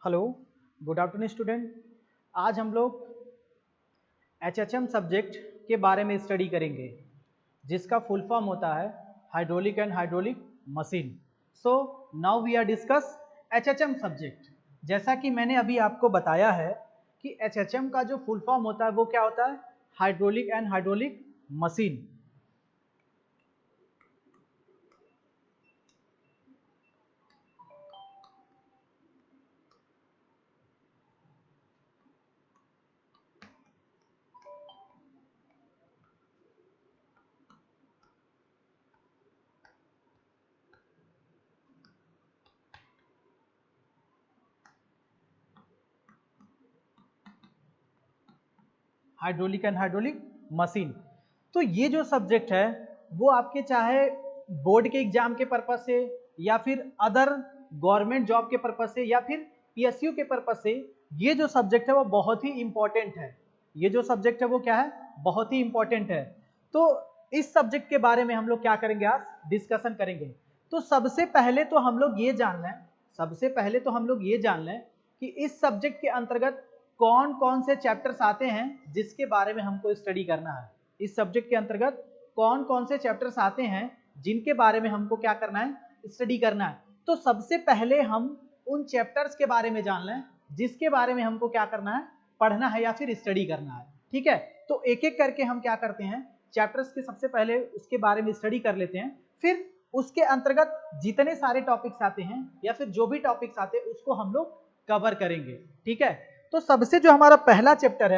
Hello, good afternoon student. आज हम लोग एचएचएम सब्जेक्ट के बारे में स्टडी करेंगे, जिसका फुल फॉर्म होता है hydraulic and hydraulic machine. So now we are discuss HHM subject. जैसा कि मैंने अभी आपको बताया है कि एचएचएम का जो फुल फॉर्म होता है वो क्या होता है, hydraulic and hydraulic machine. Hydraulic and hydraulic machine. तो ये जो सब्जेक्ट है वो आपके चाहे बोर्ड के एग्जाम के पर्पज से या फिर अदर गवर्नमेंट जॉब के पर्पज से या फिर पीएसयू के पर्पज से, ये जो सब्जेक्ट है वो बहुत ही इंपॉर्टेंट है। ये जो सब्जेक्ट है वो क्या है, बहुत ही इंपॉर्टेंट है। तो इस सब्जेक्ट के बारे में हम लोग क्या करेंगे, आज डिस्कशन करेंगे। तो सबसे पहले तो हम लोग ये जान लें कि इस सब्जेक्ट के अंतर्गत कौन कौन से चैप्टर्स आते हैं जिसके बारे में हमको स्टडी करना है। इस सब्जेक्ट के अंतर्गत कौन कौन से चैप्टर्स आते हैं जिनके बारे में हमको क्या करना है, स्टडी करना है। तो सबसे पहले हम उन चैप्टर्स के बारे में जान लें जिसके बारे में हमको क्या करना है, पढ़ना है या फिर स्टडी करना है। ठीक है, तो एक एक करके हम क्या करते हैं, चैप्टर्स के सबसे पहले उसके बारे में स्टडी कर लेते हैं, फिर उसके अंतर्गत जितने सारे टॉपिक्स आते हैं या फिर जो भी टॉपिक्स आते हैं उसको हम लोग कवर करेंगे। ठीक है, तो सबसे जो हमारा पहला चैप्टर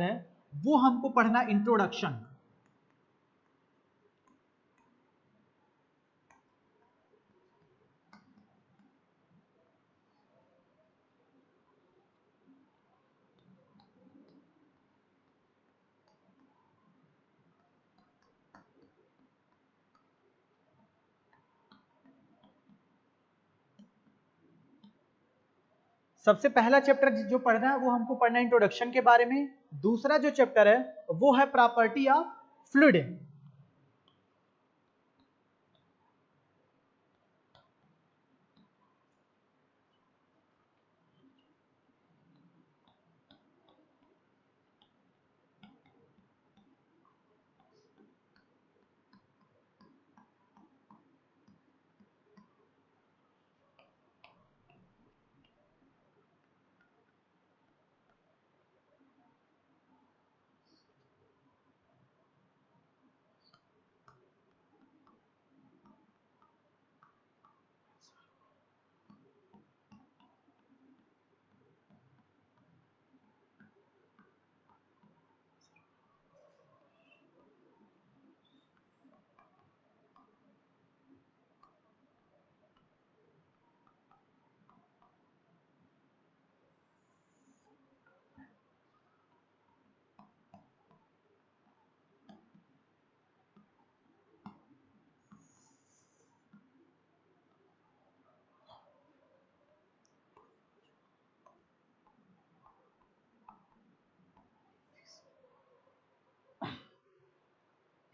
है वो हमको पढ़ना इंट्रोडक्शन। सबसे पहला चैप्टर जो पढ़ना है वो हमको पढ़ना है इंट्रोडक्शन के बारे में। दूसरा जो चैप्टर है वो है प्रॉपर्टी ऑफ फ्लूइड।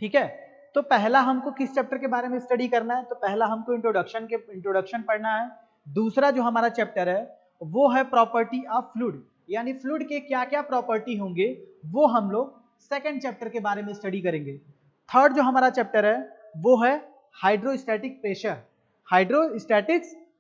ठीक है, तो पहला हमको किस चैप्टर के बारे में स्टडी करना है, तो पहला हमको इंट्रोडक्शन पढ़ना है। दूसरा जो हमारा चैप्टर है वो है प्रॉपर्टी ऑफ फ्लूइड, यानी फ्लूइड के क्या क्या प्रॉपर्टी होंगे वो हम लोग सेकंड चैप्टर के बारे में स्टडी करेंगे। थर्ड जो हमारा चैप्टर है वो है हाइड्रोस्टैटिक्स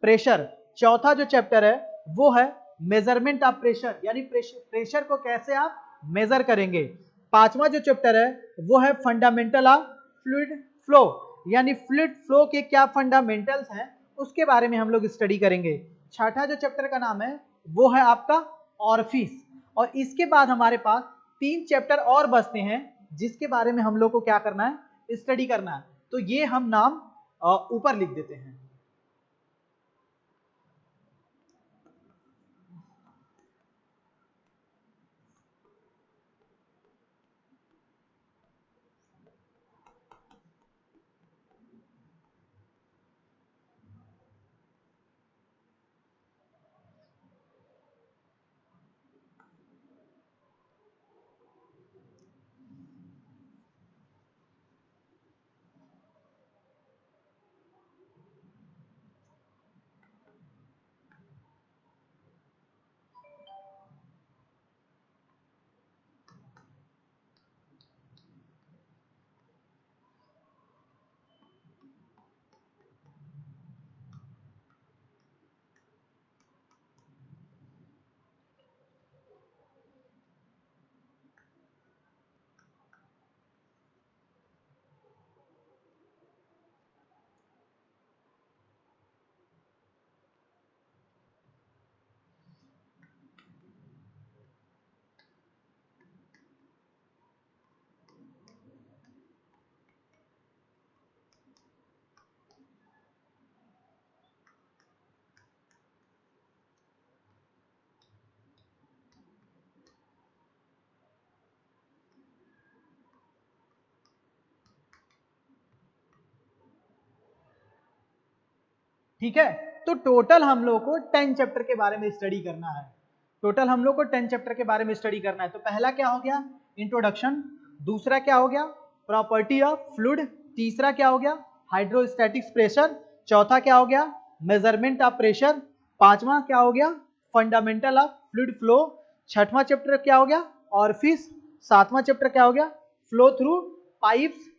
प्रेशर। चौथा जो चैप्टर है वो है मेजरमेंट ऑफ प्रेशर, यानी प्रेशर को कैसे आप मेजर करेंगे। पांचवा जो चैप्टर है वो है फंडामेंटल ऑफ फ्लूइड फ्लो, यानी फ्लूइड फ्लो के क्या फंडामेंटल्स हैं उसके बारे में हम लोग स्टडी करेंगे। छठा जो चैप्टर का नाम है वो है आपका ऑरफिस। और इसके बाद हमारे पास 3 चैप्टर और बचते हैं जिसके बारे में हम लोग को क्या करना है, स्टडी करना है। तो ये हम नाम ऊपर लिख देते हैं। ठीक है, तो टोटल हम लोग को 10 चैप्टर के बारे में स्टडी करना है। टोटल हम लोग को 10 चैप्टर के बारे में स्टडी करना है। तो पहला क्या हो गया, इंट्रोडक्शन। दूसरा क्या हो गया, प्रॉपर्टी ऑफ फ्लूइड। तीसरा क्या हो गया, हाइड्रोस्टैटिक्स प्रेशर। चौथा क्या हो गया, मेजरमेंट ऑफ प्रेशर। पांचवा क्या हो गया, फंडामेंटल ऑफ फ्लूइड फ्लो। छठवां चैप्टर क्या हो गया, ऑरिफिस। सातवां चैप्टर क्या हो गया, फ्लो थ्रू पाइप्स।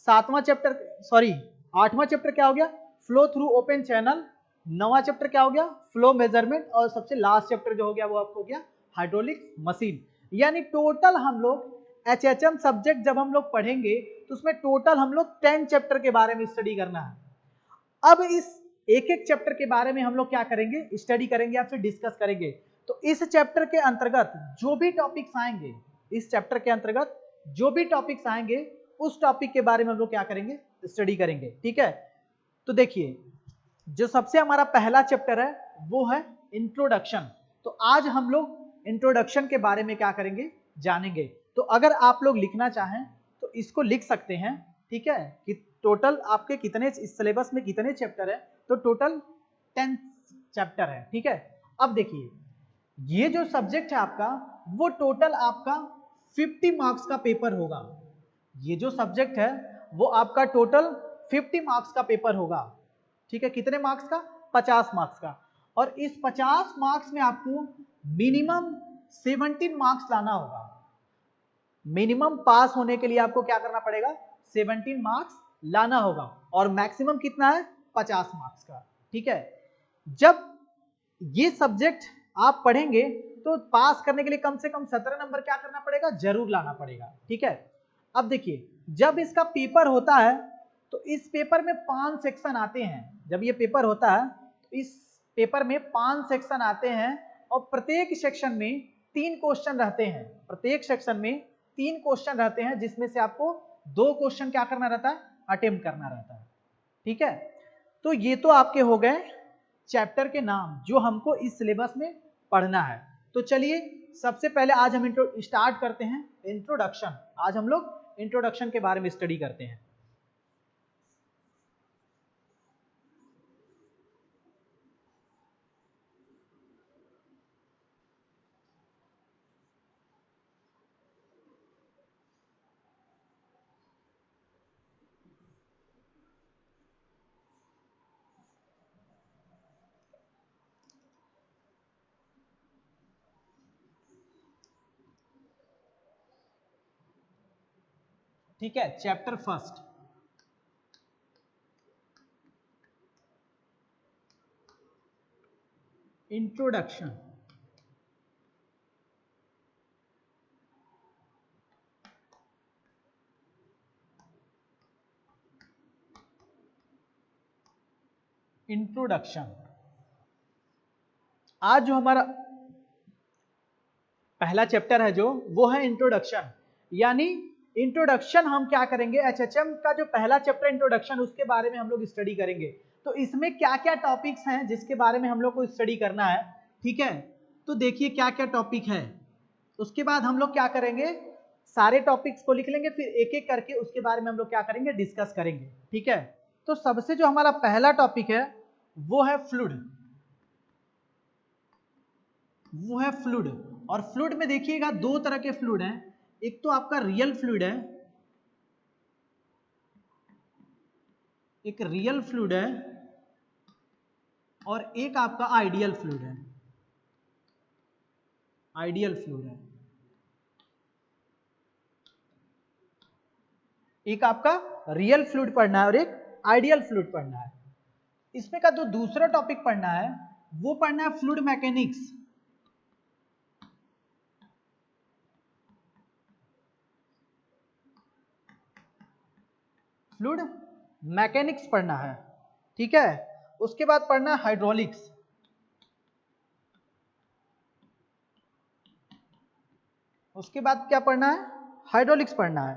सातवां चैप्टर सॉरी आठवां चैप्टर क्या हो गया, फ्लो थ्रू ओपन चैनल। नौवां चैप्टर क्या हो गया, फ्लो मेजरमेंट। और सबसे लास्ट चैप्टर जो हो गया वो आपको हो गया हाइड्रोलिक मशीन। यानी टोटल हम लोग एचएचएम सब्जेक्ट जब हम लोग पढ़ेंगे तो उसमें टोटल हम लोग 10 चैप्टर के बारे में स्टडी करना है। अब इस एक एक चैप्टर के बारे में हम लोग क्या करेंगे, स्टडी करेंगे या फिर डिस्कस करेंगे। तो इस चैप्टर के अंतर्गत जो भी टॉपिक्स आएंगे, इस चैप्टर के अंतर्गत जो भी टॉपिक्स आएंगे उस टॉपिक के बारे में हम लोग क्या करेंगे, स्टडी करेंगे। ठीक है, तो देखिए जो सबसे हमारा पहला चैप्टर है वो है इंट्रोडक्शन। तो आज हम लोग इंट्रोडक्शन के बारे में क्या करेंगे, जानेंगे। तो अगर आप लोग लिखना चाहें तो इसको लिख सकते हैं। ठीक है, कि टोटल आपके कितने इस सिलेबस में कितने चैप्टर है, तो टोटल 10 चैप्टर है। ठीक है, अब देखिए ये जो सब्जेक्ट है आपका वो टोटल आपका 50 मार्क्स का पेपर होगा। ये जो सब्जेक्ट है वो आपका टोटल 50 मार्क्स का पेपर होगा। ठीक है, कितने मार्क्स का, 50 मार्क्स का। और इस 50 मार्क्स में आपको मिनिमम 17 मार्क्स लाना होगा। मिनिमम पास होने के लिए आपको क्या करना पड़ेगा, 17 मार्क्स लाना होगा। और मैक्सिमम कितना है, 50 मार्क्स का। ठीक है, जब ये सब्जेक्ट आप पढ़ेंगे तो पास करने के लिए कम से कम 17 नंबर क्या करना पड़ेगा, जरूर लाना पड़ेगा। ठीक है, अब देखिए जब इसका पेपर होता है तो इस पेपर में 5 सेक्शन आते हैं। जब ये पेपर होता है तो इस पेपर में 5 सेक्शन आते हैं और प्रत्येक सेक्शन में 3 क्वेश्चन रहते हैं। प्रत्येक सेक्शन में 3 क्वेश्चन रहते हैं जिसमें से आपको 2 क्वेश्चन क्या करना रहता है, अटेम्प्ट करना रहता है। ठीक है, तो ये तो आपके हो गए चैप्टर के नाम जो हमको इस सिलेबस में पढ़ना है। तो चलिए सबसे पहले आज हम स्टार्ट करते हैं इंट्रोडक्शन। आज हम लोग इंट्रोडक्शन के बारे में स्टडी करते हैं। ठीक है, चैप्टर फर्स्ट, इंट्रोडक्शन। इंट्रोडक्शन आज जो हमारा पहला चैप्टर है जो वो है इंट्रोडक्शन। यानी इंट्रोडक्शन हम क्या करेंगे, एचएचएम का जो पहला चैप्टर इंट्रोडक्शन उसके बारे में हम लोग स्टडी करेंगे। तो इसमें क्या क्या टॉपिक्स हैं जिसके बारे में हम लोग को स्टडी करना है। ठीक है, तो देखिए क्या क्या टॉपिक है। उसके बाद हम लोग क्या करेंगे, सारे टॉपिक्स को लिख लेंगे, फिर एक एक करके उसके बारे में हम लोग क्या करेंगे, डिस्कस करेंगे। ठीक है, तो सबसे जो हमारा पहला टॉपिक है वो है फ्लूइड। वो है फ्लूइड। और फ्लूइड में देखिएगा 2 तरह के फ्लूइड हैं। एक तो आपका रियल फ्लूइड है, एक रियल फ्लूइड है और एक आपका आइडियल फ्लूइड है। आइडियल फ्लूइड है, एक आपका रियल फ्लूइड पढ़ना है और एक आइडियल फ्लूइड पढ़ना है। इसमें का जो दूसरा टॉपिक पढ़ना है वो पढ़ना है फ्लूइड मैकेनिक्स। फ्लूइड मैकेनिक्स पढ़ना है। ठीक है, उसके बाद पढ़ना है हाइड्रोलिक्स। उसके बाद क्या पढ़ना है, हाइड्रोलिक्स पढ़ना है।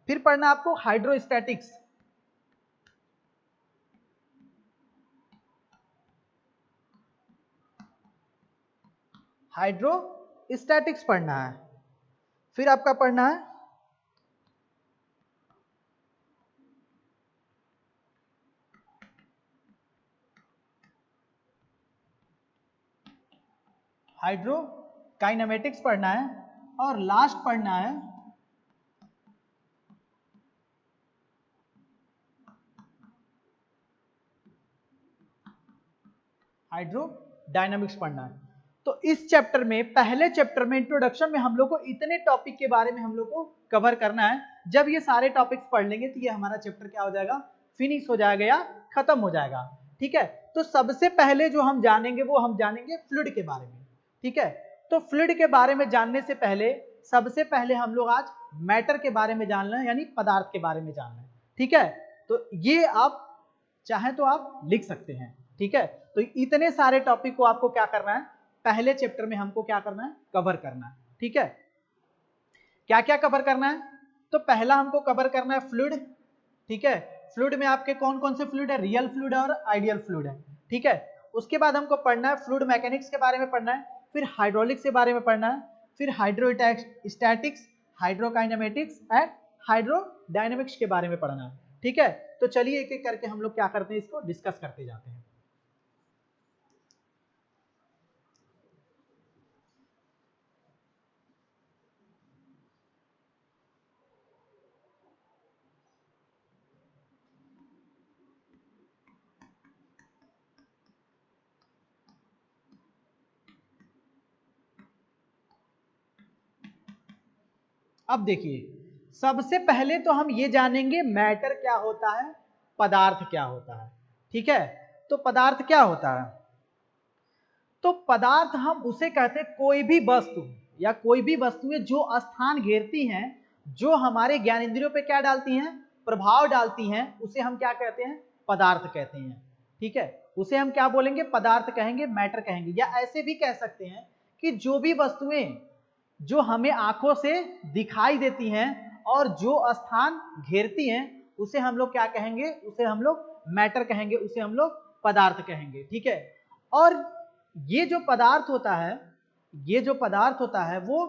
फिर पढ़ना है आपको हाइड्रोस्टैटिक्स। हाइड्रोस्टैटिक्स पढ़ना है। फिर आपका पढ़ना है हाइड्रोकाइनेमेटिक्स पढ़ना है और लास्ट पढ़ना है हाइड्रोडायनामिक्स पढ़ना है। तो इस चैप्टर में, पहले चैप्टर में इंट्रोडक्शन में हम लोग को इतने टॉपिक के बारे में हम लोग को कवर करना है। जब ये सारे टॉपिक्स पढ़ लेंगे तो ये हमारा चैप्टर क्या हो जाएगा, फिनिश हो जाएगा या खत्म हो जाएगा। ठीक है, तो सबसे पहले जो हम जानेंगे वो हम जानेंगे फ्लूइड के बारे में। ठीक है, तो फ्लूइड के बारे में जानने से पहले सबसे पहले हम लोग आज मैटर के बारे में जानना है, यानी पदार्थ के बारे में जानना है। ठीक है, तो ये आप चाहे तो आप लिख सकते हैं। ठीक है, तो इतने सारे टॉपिक को आपको क्या करना है, पहले चैप्टर में हमको क्या करना है, कवर करना है। ठीक है, क्या क्या कवर करना है, तो पहला हमको कवर करना है फ्लूइड। ठीक है, फ्लूइड में आपके कौन कौन से फ्लूइड है, रियल फ्लूइड और आइडियल फ्लूइड है। ठीक है, उसके बाद हमको पढ़ना है फ्लूइड मैकेनिक्स के बारे में पढ़ना है, फिर हाइड्रोलिक्स के बारे में पढ़ना है, फिर हाइड्रोस्टैटिक्स, हाइड्रोकाइनेमेटिक्स एंड हाइड्रोडायनामिक्स के बारे में पढ़ना है। ठीक है, तो चलिए एक एक करके हम लोग क्या करते हैं, इसको डिस्कस करते जाते हैं। अब देखिए, सबसे पहले तो हम ये जानेंगे मैटर क्या होता है, पदार्थ क्या होता है। ठीक है, तो पदार्थ क्या होता है, तो पदार्थ हम उसे कहते हैं कोई भी वस्तु या कोई भी वस्तुएं जो स्थान घेरती हैं, जो हमारे ज्ञानेंद्रियों पे क्या डालती हैं, प्रभाव डालती हैं, उसे हम क्या कहते हैं, पदार्थ कहते हैं। ठीक है, उसे हम क्या बोलेंगे, पदार्थ कहेंगे, मैटर कहेंगे। या ऐसे भी कह सकते हैं कि जो भी वस्तुएं जो हमें आंखों से दिखाई देती हैं और जो स्थान घेरती हैं, उसे हम लोग क्या कहेंगे, उसे हम लोग मैटर कहेंगे, उसे हम लोग पदार्थ कहेंगे। ठीक है, और ये जो पदार्थ होता है, ये जो पदार्थ होता है वो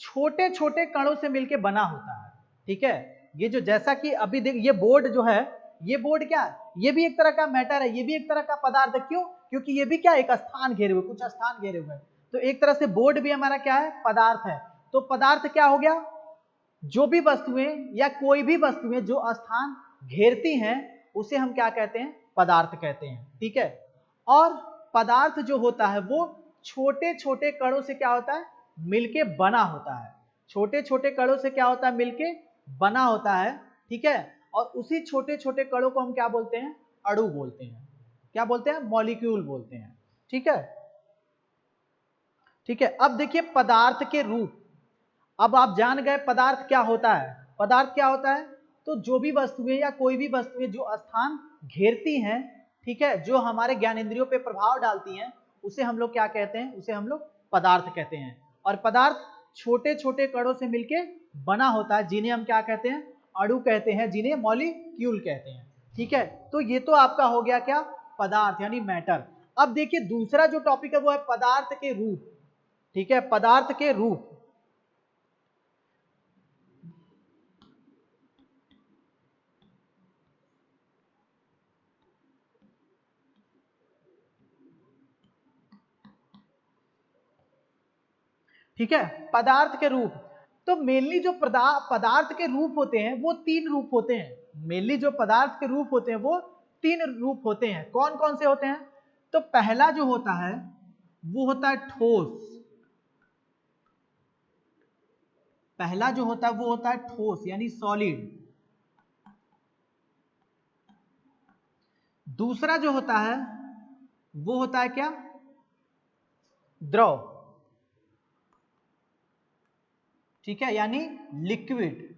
छोटे छोटे कणों से मिलकर बना होता है। ठीक है, ये जो जैसा कि अभी देख, ये बोर्ड जो है, ये बोर्ड क्या है, ये भी एक तरह का मैटर है, ये भी एक तरह का पदार्थ है। क्यों, क्योंकि ये भी क्या, एक स्थान घेरे हुए, कुछ स्थान घेरे हुए हैं। तो एक तरह से बोर्ड भी हमारा क्या है, पदार्थ है। तो पदार्थ क्या हो गया, जो भी वस्तुएं या कोई भी वस्तुएं जो स्थान घेरती हैं, उसे हम क्या कहते हैं, पदार्थ कहते हैं। ठीक है, और पदार्थ जो होता है वो छोटे छोटे कणों से क्या होता है, मिलके बना होता है। छोटे छोटे कणों से क्या होता है, मिलके बना होता है। ठीक है, और उसी छोटे छोटे कणों को हम क्या बोलते हैं, अणु बोलते हैं। क्या बोलते हैं, मॉलिक्यूल बोलते हैं। ठीक है, ठीक है, अब देखिए पदार्थ के रूप। अब आप जान गए पदार्थ क्या होता है। पदार्थ क्या होता है, तो जो भी वस्तुएं या कोई भी वस्तुएं जो स्थान घेरती हैं, ठीक है, जो हमारे ज्ञानेंद्रियों पे प्रभाव डालती हैं, उसे हम लोग क्या कहते हैं, उसे हम लोग पदार्थ कहते हैं। और पदार्थ छोटे छोटे कणों से मिलके बना होता है, जिन्हें हम क्या कहते हैं, अणु कहते हैं, जिन्हें मॉलिक्यूल कहते हैं। ठीक है, तो ये तो आपका हो गया क्या, पदार्थ यानी मैटर। अब देखिए दूसरा जो टॉपिक है वो है पदार्थ के रूप। ठीक है, पदार्थ के रूप। ठीक है, पदार्थ के रूप। तो मेनली जो पदार्थ के रूप होते हैं वो तीन रूप होते हैं। मेनली जो पदार्थ के रूप होते हैं वो तीन रूप होते हैं। कौन कौन से होते हैं, तो पहला जो होता है वो होता है ठोस। पहला जो होता है वो होता है ठोस यानी सॉलिड। दूसरा जो होता है वो होता है क्या, द्रव। ठीक है, यानी लिक्विड।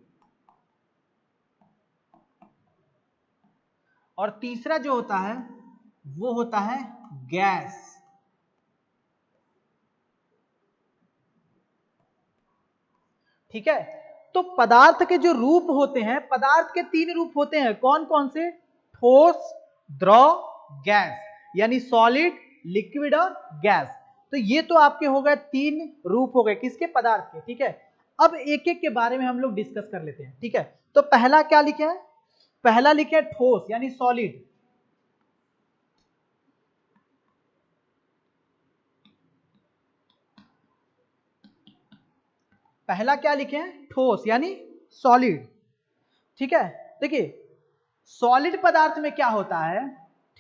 और तीसरा जो होता है वो होता है गैस। ठीक है, तो पदार्थ के जो रूप होते हैं, पदार्थ के तीन रूप होते हैं। कौन कौन से, ठोस, द्रव, गैस, यानी सॉलिड, लिक्विड और गैस। तो ये तो आपके हो गए तीन रूप हो गए किसके, पदार्थ के। ठीक है, अब एक एक के बारे में हम लोग डिस्कस कर लेते हैं। ठीक है, तो पहला क्या लिखे है, पहला लिखे है ठोस यानी सॉलिड। पहला क्या लिखे हैं, ठोस यानी सॉलिड। ठीक है, देखिए सॉलिड पदार्थ में क्या होता है,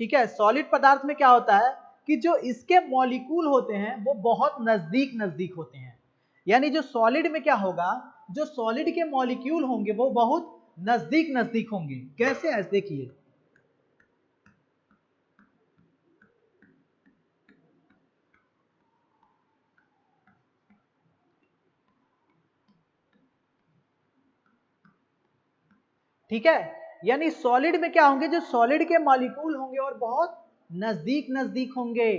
ठीक है, सॉलिड पदार्थ में क्या होता है कि जो इसके मॉलिक्यूल होते हैं वो बहुत नजदीक नजदीक होते हैं। यानी जो सॉलिड में क्या होगा, जो सॉलिड के मॉलिक्यूल होंगे वो बहुत नजदीक नजदीक होंगे। कैसे, ऐसे देखिए, ठीक है, यानी सॉलिड में क्या होंगे, जो सॉलिड के मॉलिक्यूल होंगे और बहुत नजदीक नजदीक होंगे।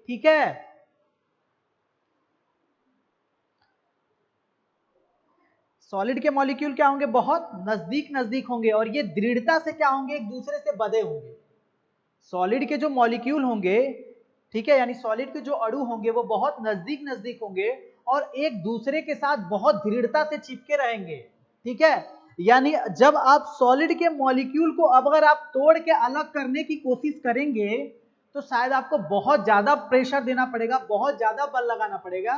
ठीक है, सॉलिड के मॉलिक्यूल क्या होंगे, बहुत नजदीक नजदीक होंगे और ये दृढ़ता से क्या होंगे, एक दूसरे से बंधे होंगे। सॉलिड के जो मॉलिक्यूल होंगे, ठीक है, यानी सॉलिड के जो अणु होंगे वो बहुत नजदीक नजदीक होंगे और एक दूसरे के साथ बहुत दृढ़ता से चिपके रहेंगे। ठीक है, यानी जब आप सॉलिड के मॉलिक्यूल को अब अगर आप तोड़ के अलग करने की कोशिश करेंगे तो शायद आपको बहुत ज्यादा प्रेशर देना पड़ेगा, बहुत ज्यादा बल लगाना पड़ेगा।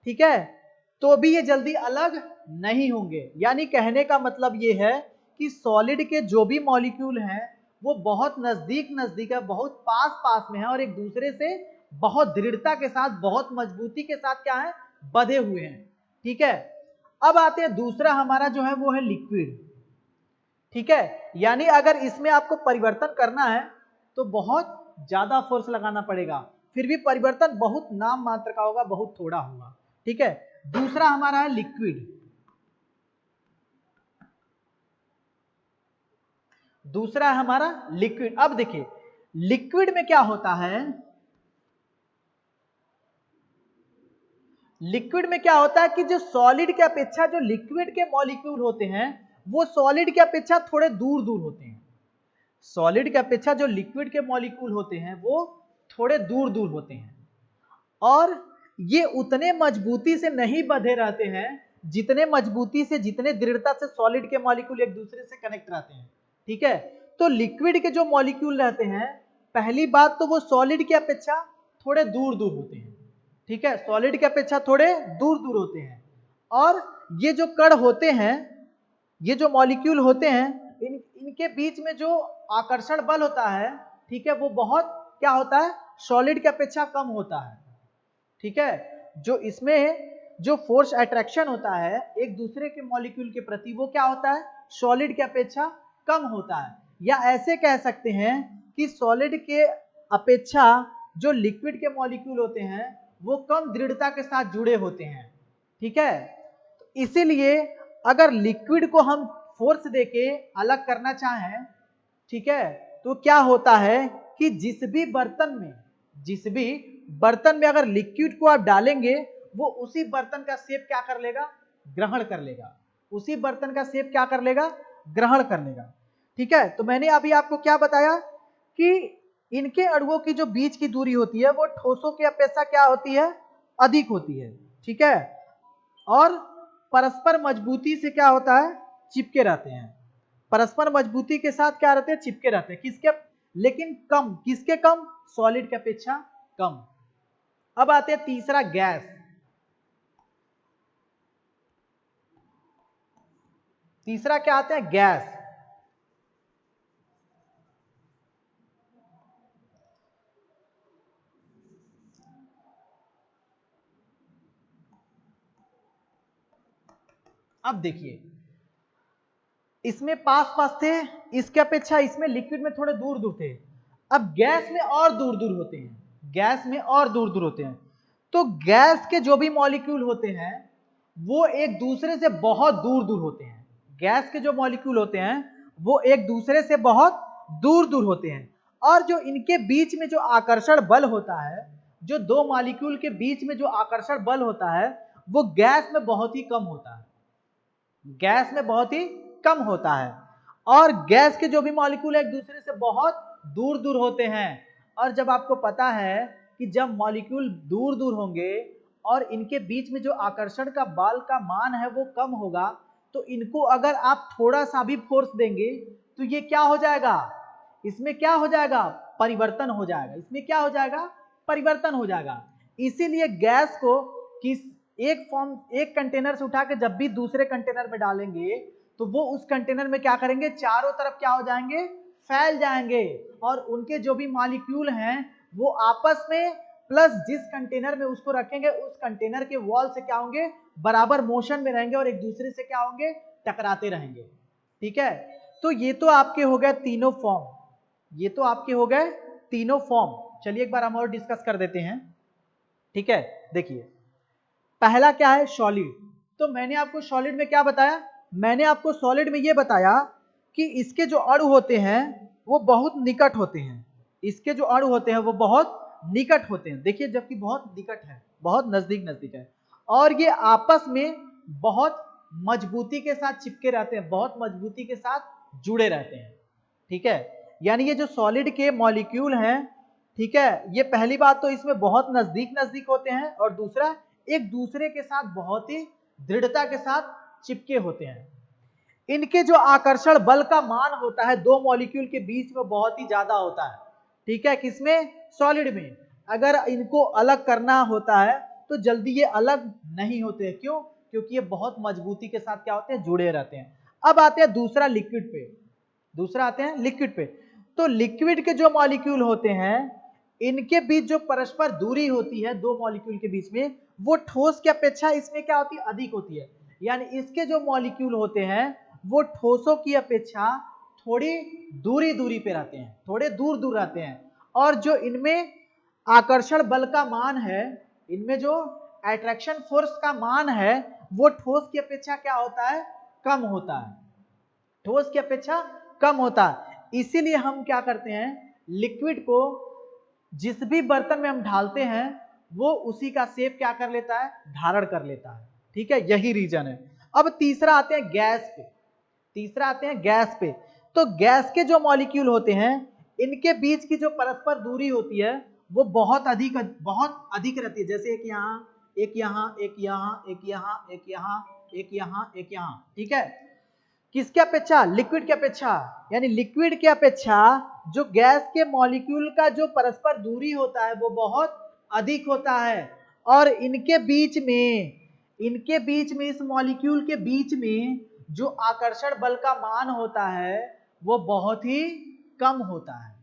ठीक है, तो भी ये जल्दी अलग नहीं होंगे। यानी कहने का मतलब ये है कि सॉलिड के जो भी मॉलिक्यूल हैं वो बहुत नजदीक नजदीक है, बहुत पास पास में है और एक दूसरे से बहुत दृढ़ता के साथ, बहुत मजबूती के साथ क्या है, बंधे हुए हैं। ठीक है, अब आते हैं दूसरा हमारा जो है वो है लिक्विड। ठीक है, यानी अगर इसमें आपको परिवर्तन करना है तो बहुत ज्यादा फोर्स लगाना पड़ेगा, फिर भी परिवर्तन बहुत नाम मात्र का होगा, बहुत थोड़ा होगा। ठीक है, दूसरा हमारा है लिक्विड। दूसरा है हमारा लिक्विड। अब देखिए लिक्विड में क्या होता है, लिक्विड में क्या होता है कि जो सॉलिड के अपेक्षा जो लिक्विड के मॉलिक्यूल होते हैं वो सॉलिड के अपेक्षा थोड़े दूर दूर होते हैं। सॉलिड के अपेक्षा जो लिक्विड के मॉलिक्यूल होते हैं वो थोड़े दूर दूर होते हैं और ये उतने मजबूती से नहीं बंधे रहते हैं जितने मजबूती से, जितने दृढ़ता से सॉलिड के मॉलिक्यूल एक दूसरे से कनेक्ट रहते हैं। ठीक है, तो लिक्विड के जो मॉलिक्यूल रहते हैं, पहली बात तो वो सॉलिड की अपेक्षा थोड़े दूर दूर होते हैं। ठीक है, सॉलिड की अपेक्षा थोड़े दूर दूर होते हैं और ये जो कण होते हैं, ये जो मॉलिक्यूल होते हैं, इनके बीच में जो आकर्षण बल होता है, ठीक है, वो बहुत क्या होता है, सॉलिड की अपेक्षा कम होता है। ठीक है, जो इसमें जो फोर्स अट्रैक्शन होता है एक दूसरे के मॉलिक्यूल के प्रति वो क्या होता है, सॉलिड की अपेक्षा कम होता है। या ऐसे कह सकते हैं कि सॉलिड के अपेक्षा जो लिक्विड के मॉलिक्यूल होते हैं वो कम दृढ़ता के साथ जुड़े होते हैं। ठीक है, इसीलिए अगर लिक्विड को हम फोर्स देके अलग करना चाहें, ठीक है, तो क्या होता है कि जिस भी बर्तन में अगर लिक्विड को आप डालेंगे वो उसी बर्तन का शेप क्या कर लेगा, ग्रहण कर लेगा, उसी बर्तन का शेप क्या कर लेगा, ग्रहण कर लेगा। ठीक है, तो मैंने अभी आपको क्या बताया कि इनके अणुओं की जो बीच की दूरी होती है वो ठोसों की अपेक्षा क्या होती है, अधिक होती है। ठीक है, और परस्पर मजबूती से क्या होता है, चिपके रहते हैं, परस्पर मजबूती के साथ क्या रहते हैं, चिपके रहते हैं। किसके, लेकिन कम, किसके कम, सॉलिड की अपेक्षा कम। अब आते हैं तीसरा, गैस। तीसरा क्या आते हैं, गैस। अब देखिए इसमें पास पास थे, इसके अपेक्षा इसमें लिक्विड में थोड़े दूर दूर थे। अब गैस में और दूर दूर होते हैं, गैस में और दूर दूर होते हैं। तो गैस के जो भी मॉलिक्यूल होते हैं वो एक दूसरे से बहुत दूर दूर होते हैं। गैस के जो मॉलिक्यूल होते हैं वो एक दूसरे से बहुत दूर दूर होते हैं और जो इनके बीच में जो आकर्षण बल होता है, जो दो मॉलिक्यूल के बीच में जो आकर्षण बल होता है वो गैस में बहुत ही कम होता है, गैस में बहुत ही कम होता है। और गैस के जो भी मॉलिक्यूल एक दूसरे से बहुत दूर दूर होते हैं और जब आपको पता है कि जब मॉलिक्यूल दूर दूर होंगे और इनके बीच में जो आकर्षण का बल का मान है वो कम होगा, तो इनको अगर आप थोड़ा सा भी फोर्स देंगे तो ये क्या हो जाएगा, इसमें क्या हो जाएगा, परिवर्तन हो जाएगा, इसमें क्या हो जाएगा, परिवर्तन हो जाएगा। इसीलिए गैस को किस एक कंटेनर से उठा के जब भी दूसरे कंटेनर में डालेंगे तो वो उस कंटेनर में क्या करेंगे, चारों तरफ क्या हो जाएंगे, फैल जाएंगे, और उनके जो भी मॉलिक्यूल हैं वो आपस में प्लस जिस कंटेनर में उसको रखेंगे उस कंटेनर के वॉल से क्या होंगे, बराबर मोशन में रहेंगे और एक दूसरे से क्या होंगे, टकराते रहेंगे। ठीक है, तो ये तो आपके हो गए तीनों फॉर्म, ये तो आपके हो गए तीनों फॉर्म। चलिए एक बार हम और डिस्कस कर देते हैं। ठीक है, देखिए पहला क्या है, सॉलिड। तो मैंने आपको सॉलिड में क्या बताया, मैंने आपको सॉलिड में ये बताया कि इसके जो अणु होते हैं वो बहुत निकट होते हैं, इसके जो अणु होते हैं वो बहुत निकट होते हैं। देखिए जबकि बहुत निकट है, बहुत नजदीक नजदीक है, और ये आपस में बहुत मजबूती के साथ चिपके रहते हैं, बहुत मजबूती के साथ जुड़े रहते हैं। ठीक है, यानी ये जो सॉलिड के मॉलिक्यूल हैं, ठीक है, ये पहली बात तो इसमें बहुत नजदीक नजदीक होते हैं, और दूसरा एक दूसरे के साथ बहुत ही दृढ़ता के साथ चिपके होते हैं। इनके जो आकर्षण बल का मान होता है दो मॉलिक्यूल के बीच में बहुत ही ज्यादा होता है। ठीक है, किसमें, सॉलिड में। अगर इनको अलग करना होता है तो जल्दी ये अलग नहीं होते, क्यों, क्योंकि ये बहुत मजबूती के साथ क्या होते हैं, जुड़े रहते हैं। अब आते हैं दूसरा लिक्विड पे, दूसरा आते हैं लिक्विड पे। तो लिक्विड के जो मॉलिक्यूल होते हैं इनके बीच जो परस्पर दूरी होती है दो मॉलिक्यूल के बीच में, वो ठोस की अपेक्षा इसमें क्या होती है, अधिक होती है। यानी इसके जो मॉलिक्यूल होते हैं वो ठोसों की अपेक्षा थोड़ी दूरी दूरी पे रहते हैं, थोड़े दूर दूर रहते हैं, और जो इनमें आकर्षण बल का मान है, इनमें जो अट्रैक्शन फोर्स का मान है वो ठोस की अपेक्षा क्या होता है, कम होता है, ठोस की अपेक्षा कम होता है। इसीलिए हम क्या करते हैं, लिक्विड को जिस भी बर्तन में हम ढालते हैं वो उसी का शेप क्या कर लेता है, धारण कर लेता है। ठीक है, यही रीजन है। अब तीसरा आते हैं गैस पे, तीसरा आते हैं गैस पे। तो गैस के जो मॉलिक्यूल होते हैं इनके बीच की जो परस्पर दूरी होती है वो बहुत अधिक रहती है। जैसे एक यहाँ, एक यहाँ, एक यहाँ, एक यहाँ, एक यहाँ, एक यहाँ, एक यहाँ। ठीक है, किसके अपेक्षा, लिक्विड के अपेक्षा। यानी लिक्विड के अपेक्षा जो गैस के मॉलिक्यूल का जो परस्पर दूरी होता है वो बहुत अधिक होता है, और इनके बीच में इस मॉलिक्यूल के बीच में जो आकर्षण बल का मान होता है वो बहुत ही कम होता है।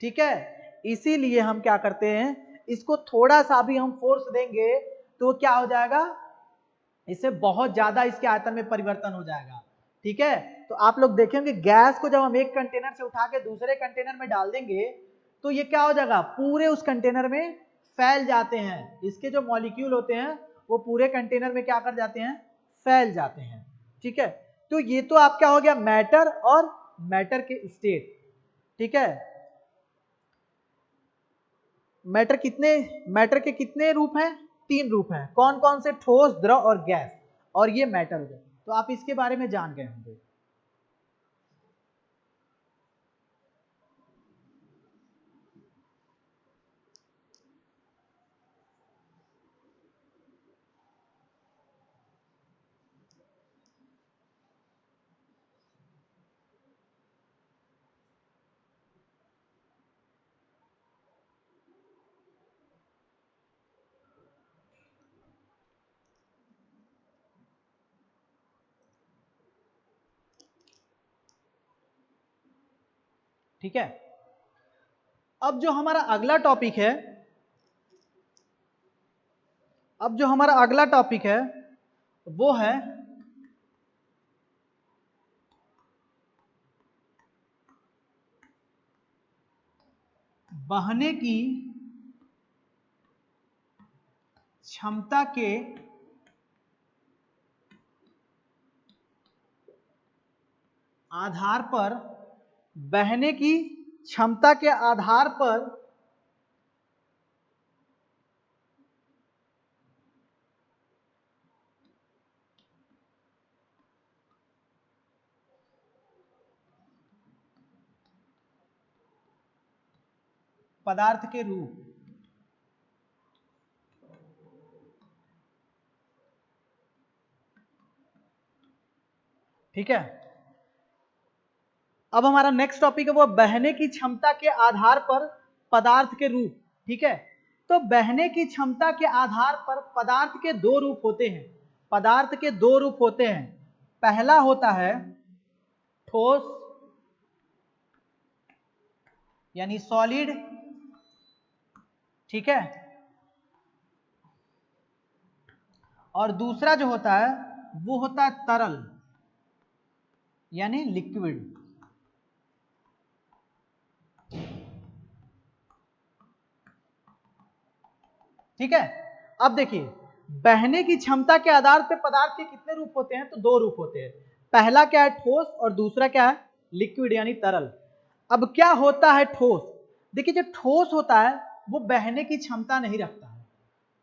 ठीक है, इसीलिए हम क्या करते हैं, इसको थोड़ा सा भी हम फोर्स देंगे तो क्या हो जाएगा, इससे बहुत ज्यादा इसके आयतन में परिवर्तन हो जाएगा। ठीक है, तो आप लोग देखेंगे गैस को जब हम एक कंटेनर से उठा के दूसरे कंटेनर में डाल देंगे तो ये क्या हो जाएगा, पूरे उस कंटेनर में फैल जाते हैं। इसके जो मॉलिक्यूल होते हैं वो पूरे कंटेनर में क्या कर जाते हैं, फैल जाते हैं। ठीक है, तो ये तो आपका हो गया मैटर और मैटर के स्टेट। ठीक है, मैटर के कितने रूप हैं, तीन रूप हैं। कौन कौन से, ठोस, द्रव और गैस, और ये मैटर हो गए। तो आप इसके बारे में जान गए होंगे। ठीक है, अब जो हमारा अगला टॉपिक है, वो है बहने की क्षमता के आधार पर, बहने की क्षमता के आधार पर पदार्थ के रूप। ठीक है, अब हमारा नेक्स्ट टॉपिक है वो बहने की क्षमता के आधार पर पदार्थ के रूप। ठीक है, तो बहने की क्षमता के आधार पर पदार्थ के दो रूप होते हैं, पदार्थ के दो रूप होते हैं। पहला होता है ठोस यानी सॉलिड, ठीक है, और दूसरा जो होता है वो होता है तरल यानी लिक्विड। ठीक है, अब देखिए बहने की क्षमता के आधार पर पदार्थ के कितने रूप होते हैं, तो दो रूप होते हैं। पहला क्या है ठोस और दूसरा क्या है लिक्विड यानी तरल। अब क्या होता है ठोस, देखिए जो ठोस होता है वो बहने की क्षमता नहीं रखता है।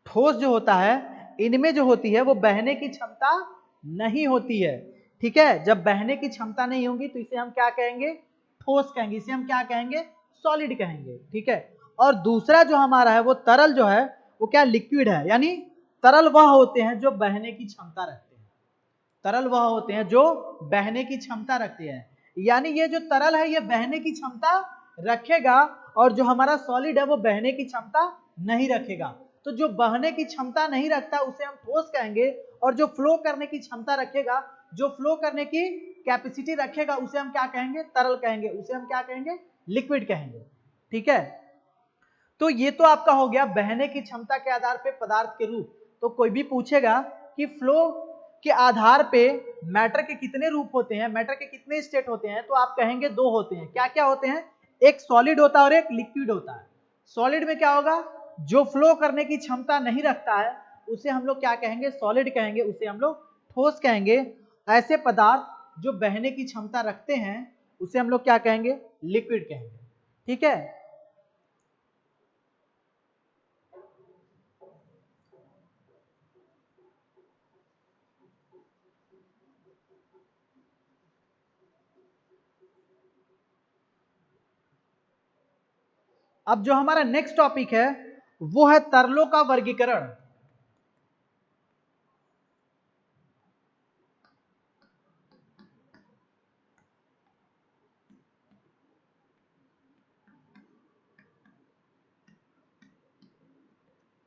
ठोस जो होता है इनमें जो होती है वो बहने की क्षमता नहीं होती है। ठीक है, जब बहने की क्षमता नहीं होगी तो इसे हम क्या कहेंगे, ठोस कहेंगे, इसे हम क्या कहेंगे, सॉलिड कहेंगे। ठीक है, और दूसरा जो हमारा है वो तरल जो है वो क्या लिक्विड है, यानी तरल वह होते हैं जो बहने की क्षमता रखते हैं, तरल वह होते हैं जो बहने की क्षमता रखते हैं। यानी ये जो तरल है ये बहने की क्षमता रखेगा और जो हमारा सॉलिड है वो बहने की क्षमता नहीं रखेगा। तो जो बहने की क्षमता नहीं रखता उसे हम ठोस कहेंगे, और जो फ्लो करने की क्षमता रखेगा, जो फ्लो करने की कैपेसिटी रखेगा उसे हम क्या कहेंगे, तरल कहेंगे, उसे हम क्या कहेंगे, लिक्विड कहेंगे। ठीक है, तो ये तो आपका हो गया बहने की क्षमता के आधार पे पदार्थ के रूप। तो कोई भी पूछेगा कि फ्लो के आधार पे मैटर के कितने रूप होते हैं, मैटर के कितने स्टेट होते हैं, तो आप कहेंगे दो होते हैं। क्या क्या होते हैं, एक सॉलिड होता है और एक लिक्विड होता है। सॉलिड में क्या होगा, जो फ्लो करने की क्षमता नहीं रखता है उसे हम लोग क्या कहेंगे, सॉलिड कहेंगे, उसे हम लोग ठोस कहेंगे। ऐसे पदार्थ जो बहने की क्षमता रखते हैं उसे हम लोग क्या कहेंगे, लिक्विड कहेंगे। ठीक है, अब जो हमारा नेक्स्ट टॉपिक है वो है तरलों का वर्गीकरण।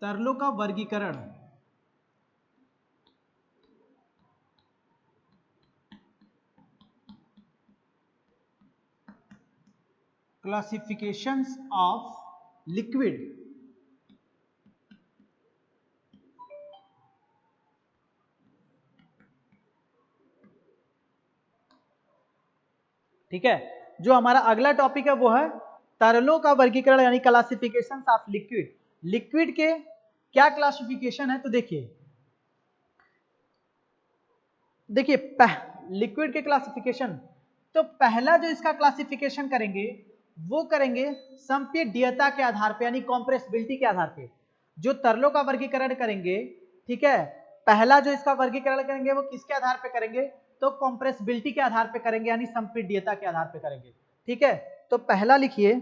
तरलों का वर्गीकरण, क्लासिफिकेशंस ऑफ लिक्विड। ठीक है, जो हमारा अगला टॉपिक है वो है तरलों का वर्गीकरण यानी क्लासिफिकेशंस ऑफ लिक्विड। लिक्विड के क्या क्लासिफिकेशन है, तो देखिए लिक्विड के क्लासिफिकेशन, तो पहला जो इसका क्लासिफिकेशन करेंगे वो करेंगे संपीड्यता के आधार पे यानी कॉम्प्रेसिबिलिटी के आधार पे। जो तरलों का वर्गीकरण करेंगे, ठीक है, पहला जो इसका वर्गीकरण करेंगे वो किसके आधार पे करेंगे, तो कॉम्प्रेसिबिलिटी के आधार पे करेंगे यानी संपीड्यता के आधार पे करेंगे। ठीक है, तो पहला लिखिए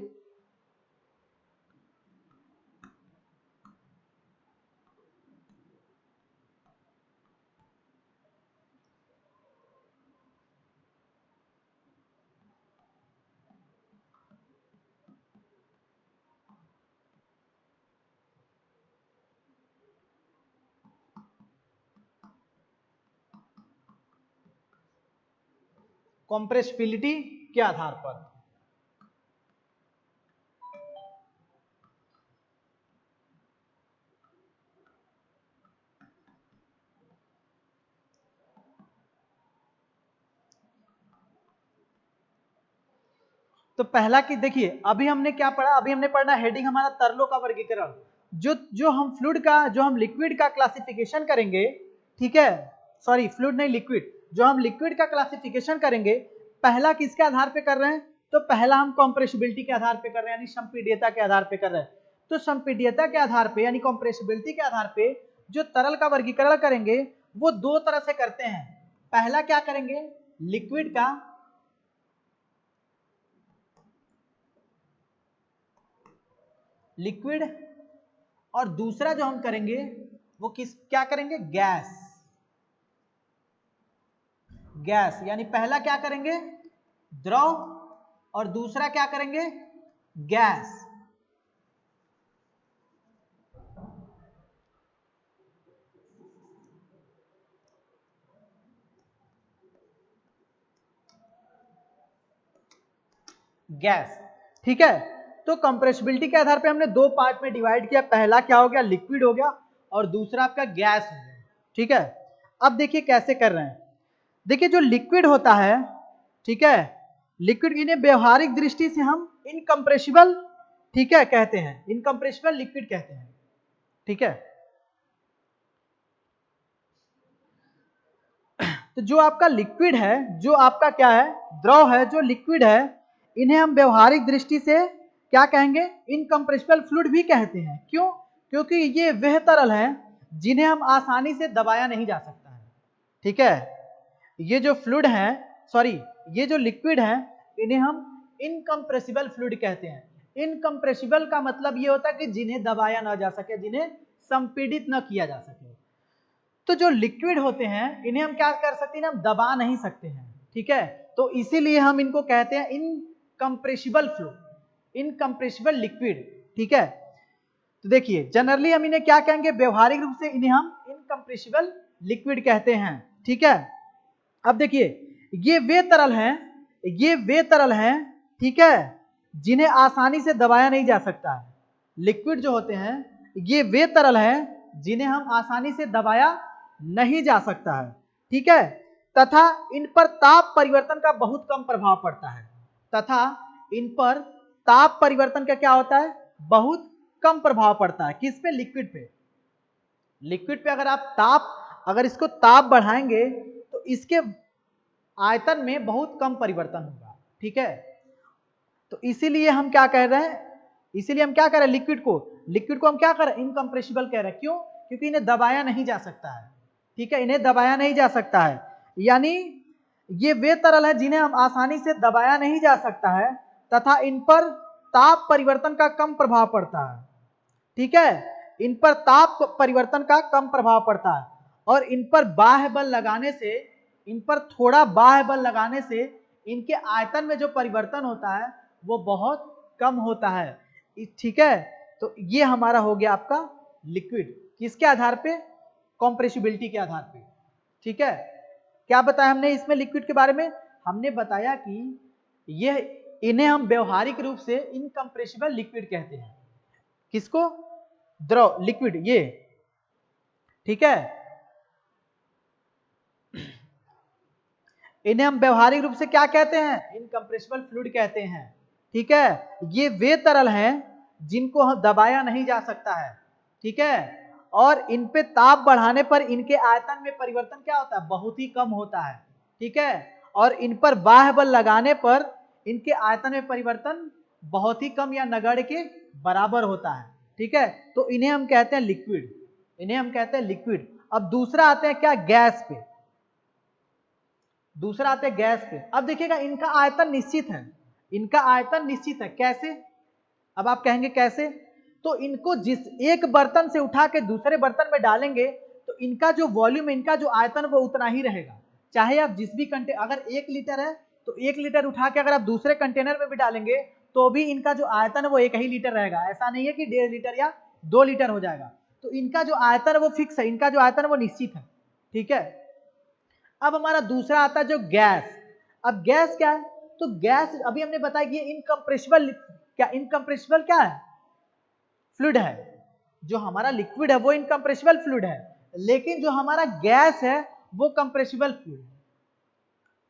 कॉम्प्रेसिबिलिटी के आधार पर। तो पहला कि देखिए अभी हमने क्या पढ़ा, अभी हमने पढ़ना हेडिंग हमारा तरलों का वर्गीकरण। जो जो हम फ्लूइड का, जो हम लिक्विड का क्लासिफिकेशन करेंगे, ठीक है, सॉरी फ्लूइड नहीं लिक्विड, जो हम लिक्विड का क्लासिफिकेशन करेंगे पहला किसके आधार पे कर रहे हैं, तो पहला हम कॉम्प्रेसिबिलिटी के आधार पे कर रहे हैं यानी संपीड्यता के आधार पे कर रहे हैं। तो संपीड्यता के आधार पे यानी कॉम्प्रेसिबिलिटी के आधार पे जो तरल का वर्गीकरण करेंगे वो दो तरह से करते हैं। पहला क्या करेंगे, लिक्विड का, लिक्विड, और दूसरा जो हम करेंगे वो क्या करेंगे, गैस। गैस यानी पहला क्या करेंगे, द्रव, और दूसरा क्या करेंगे, गैस। गैस। ठीक है, तो कंप्रेसिबिलिटी के आधार पे हमने दो पार्ट में डिवाइड किया, पहला क्या हो गया, लिक्विड हो गया, और दूसरा आपका गैस हो गया। ठीक है, अब देखिए कैसे कर रहे हैं। देखिए जो लिक्विड होता है, ठीक है, लिक्विड इन्हें व्यवहारिक दृष्टि से हम इनकम्प्रेसिबल, ठीक है, कहते हैं, इनकम्प्रेसिबल लिक्विड कहते हैं। ठीक है, तो जो आपका लिक्विड है, जो आपका क्या है, द्रव है, जो लिक्विड है, इन्हें हम व्यवहारिक दृष्टि से क्या कहेंगे, इनकम्प्रेसिबल फ्लूइड भी कहते हैं। क्यों? क्योंकि ये वह तरल है जिन्हें हम आसानी से दबाया नहीं जा सकता है। ठीक है, ये जो फ्लूइड है, सॉरी, ये जो लिक्विड है, इन्हें हम इनकम्प्रेसिबल फ्लूइड कहते हैं। इनकम्प्रेसिबल का मतलब ये होता है कि जिन्हें दबाया ना जा सके, जिन्हें संपीड़ित न किया जा सके। तो जो लिक्विड होते हैं इन्हें हम क्या कर सकते हैं, हम दबा नहीं सकते हैं। ठीक है, तो इसीलिए हम इनको कहते हैं इनकम्प्रेसिबल फ्लूइड, इनकम्प्रेसिबल लिक्विड। ठीक है, तो देखिए जनरली हम इन्हें क्या कहेंगे, व्यवहारिक रूप से इन्हें हम इनकम्प्रेसिबल लिक्विड कहते हैं। ठीक है, अब देखिए ये वे तरल हैं, ये वे तरल हैं, ठीक है, जिन्हें आसानी से दबाया नहीं जा सकता है। लिक्विड जो होते हैं ये वे तरल हैं जिन्हें हम आसानी से दबाया नहीं जा सकता है। ठीक है, तथा इन पर ताप परिवर्तन का बहुत कम प्रभाव पड़ता है, तथा इन पर ताप परिवर्तन का क्या होता है, बहुत कम प्रभाव पड़ता है। किस पे, लिक्विड पे। लिक्विड पे अगर आप ताप, अगर इसको ताप बढ़ाएंगे तो इसके आयतन में बहुत कम परिवर्तन होगा। ठीक है, तो इसीलिए हम क्या कह रहे हैं, इसीलिए हम क्या कह रहे हैं, लिक्विड को हम क्या कर रहे हैं, इनकम्प्रेसिबल कह रहे हैं। क्यों? क्योंकि इन्हें दबाया नहीं जा सकता है। ठीक है, इन्हें दबाया नहीं जा सकता है, यानी ये वे तरल है जिन्हें हम आसानी से दबाया नहीं जा सकता है, तथा इन पर ताप परिवर्तन का कम प्रभाव पड़ता है। ठीक है, इन पर ताप परिवर्तन का कम प्रभाव पड़ता है, और इन पर बाह्य बल लगाने से, इन पर थोड़ा बाह्य बल लगाने से इनके आयतन में जो परिवर्तन होता है वो बहुत कम होता है। ठीक है, तो ये हमारा हो गया आपका लिक्विड, किसके आधार पे, कॉम्प्रेसिबिलिटी के आधार पे। ठीक है, क्या बताया हमने इसमें लिक्विड के बारे में, हमने बताया कि ये, इन्हें हम व्यवहारिक रूप से इनकम्प्रेसिबल लिक्विड कहते हैं। किसको, द्रव, लिक्विड, ये। ठीक है, इन्हें हम व्यवहारिक रूप से क्या कहते हैं, इनकम्प्रेसिबल फ्लूइड कहते हैं। ठीक है, ये वे तरल हैं जिनको हम दबाया नहीं जा सकता है। ठीक है, और इन पे ताप बढ़ाने पर इनके आयतन में परिवर्तन क्या होता है, बहुत ही कम होता है। ठीक है, और इन पर बाह्य बल लगाने पर इनके आयतन में परिवर्तन बहुत ही कम या नगण्य के बराबर होता है। ठीक है, तो इन्हें हम कहते हैं लिक्विड, इन्हें हम कहते हैं लिक्विड। अब दूसरा आते हैं क्या, गैस पे। दूसरा आते हैं गैस पे। अब देखिएगा इनका आयतन निश्चित है, इनका आयतन निश्चित है। कैसे? अब आप कहेंगे कैसे, तो इनको जिस एक बर्तन से उठा के दूसरे बर्तन में डालेंगे तो इनका जो वॉल्यूम, इनका जो आयतन वो उतना ही रहेगा। चाहे आप जिस भी कंटेनर, अगर 1 लीटर है तो 1 लीटर उठा के अगर आप दूसरे कंटेनर में भी डालेंगे तो भी इनका जो आयतन है वो 1 ही लीटर रहेगा। ऐसा नहीं है कि 1.5 लीटर या 2 लीटर हो जाएगा। तो इनका जो आयतन है वो फिक्स है, इनका जो आयतन है वो निश्चित है। ठीक है, अब हमारा दूसरा आता है जो गैस। अब गैस क्या है, तो गैस अभी हमने बताया कि इनकम्प्रेसिबल, क्या इनकम्प्रेसिबल क्या है, फ्लूइड है। जो हमारा लिक्विड है वो इनकम्प्रेसिबल फ्लूइड है, लेकिन जो हमारा गैस है वो कंप्रेसिबल फ्लूइड है।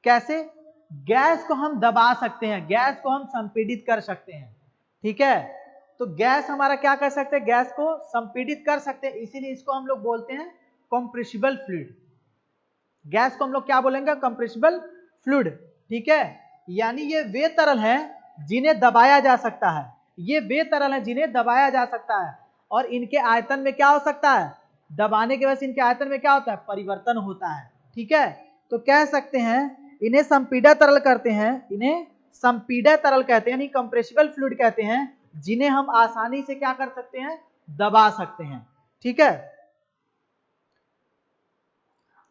कैसे? गैस को हम दबा सकते हैं, गैस को हम संपीड़ित कर सकते हैं। ठीक है, तो गैस हमारा क्या कर सकते हैं, गैस को संपीड़ित कर सकते हैं, इसीलिए इसको हम लोग बोलते हैं कंप्रेसिबल फ्लूइड। गैस को हम लोग क्या बोलेंगे, कंप्रेसिबल फ्लूइड। ठीक है, यानी ये वे तरल हैं जिन्हें दबाया जा सकता है, ये वे तरल हैं जिन्हें दबाया जा सकता है, और इनके आयतन में क्या हो सकता है, दबाने के वजह से इनके आयतन में क्या होता है, परिवर्तन होता है। ठीक है, तो कह सकते हैं इन्हें संपीड़ित तरल कहते हैं, इन्हें संपीड़ित तरल कहते हैं, यानी कंप्रेसिबल फ्लूइड कहते हैं, जिन्हें हम आसानी से क्या कर सकते हैं, दबा सकते हैं। ठीक है,